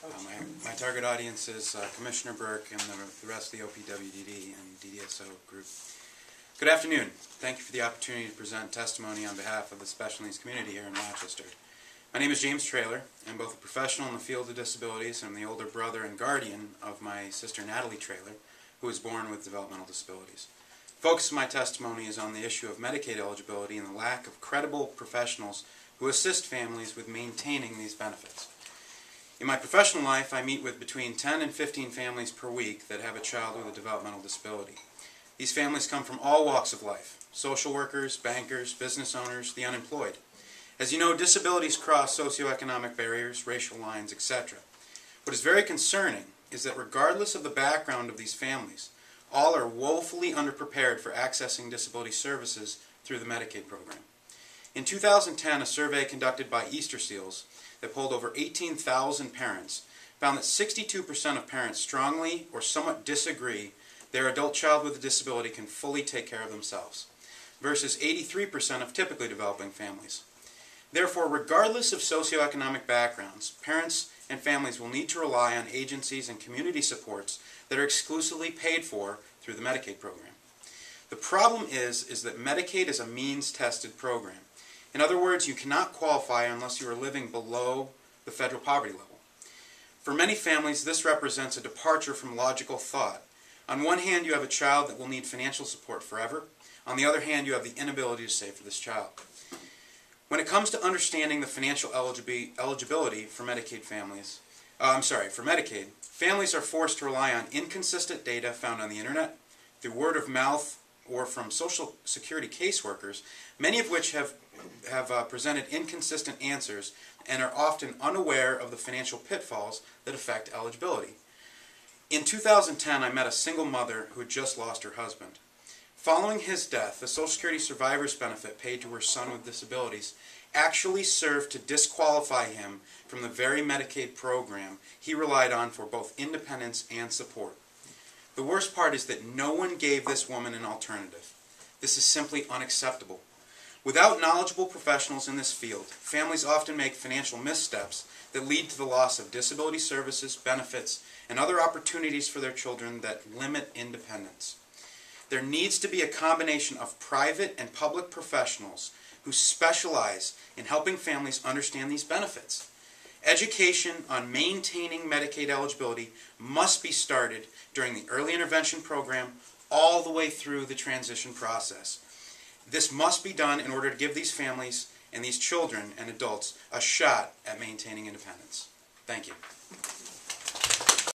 My target audience is Commissioner Burke and the rest of the OPWDD and DDSO group. Good afternoon. Thank you for the opportunity to present testimony on behalf of the special needs community here in Rochester. My name is James Traylor. I'm both a professional in the field of disabilities and I'm the older brother and guardian of my sister Natalie Traylor, who was born with developmental disabilities. The focus of my testimony is on the issue of Medicaid eligibility and the lack of credible professionals who assist families with maintaining these benefits. In my professional life, I meet with between 10 and 15 families per week that have a child with a developmental disability. These families come from all walks of life: social workers, bankers, business owners, the unemployed. As you know, disabilities cross socioeconomic barriers, racial lines, etc. What is very concerning is that regardless of the background of these families, all are woefully underprepared for accessing disability services through the Medicaid program. In 2010, a survey conducted by Easter Seals that polled over 18,000 parents found that 62% of parents strongly or somewhat disagree their adult child with a disability can fully take care of themselves, versus 83% of typically developing families. Therefore, regardless of socioeconomic backgrounds, parents and families will need to rely on agencies and community supports that are exclusively paid for through the Medicaid program. The problem is that Medicaid is a means-tested program. In other words, you cannot qualify unless you are living below the federal poverty level. For many families, this represents a departure from logical thought. On one hand, you have a child that will need financial support forever. On the other hand, you have the inability to save for this child. When it comes to understanding the financial eligibility for Medicaid families are forced to rely on inconsistent data found on the internet, through word of mouth, or from Social Security caseworkers, many of which have presented inconsistent answers and are often unaware of the financial pitfalls that affect eligibility. In 2010, I met a single mother who had just lost her husband. Following his death, the Social Security survivor's benefit paid to her son with disabilities actually served to disqualify him from the very Medicaid program he relied on for both independence and support. The worst part is that no one gave this woman an alternative. This is simply unacceptable. Without knowledgeable professionals in this field, families often make financial missteps that lead to the loss of disability services, benefits, and other opportunities for their children that limit independence. There needs to be a combination of private and public professionals who specialize in helping families understand these benefits. Education on maintaining Medicaid eligibility must be started during the early intervention program all the way through the transition process. This must be done in order to give these families and these children and adults a shot at maintaining independence. Thank you.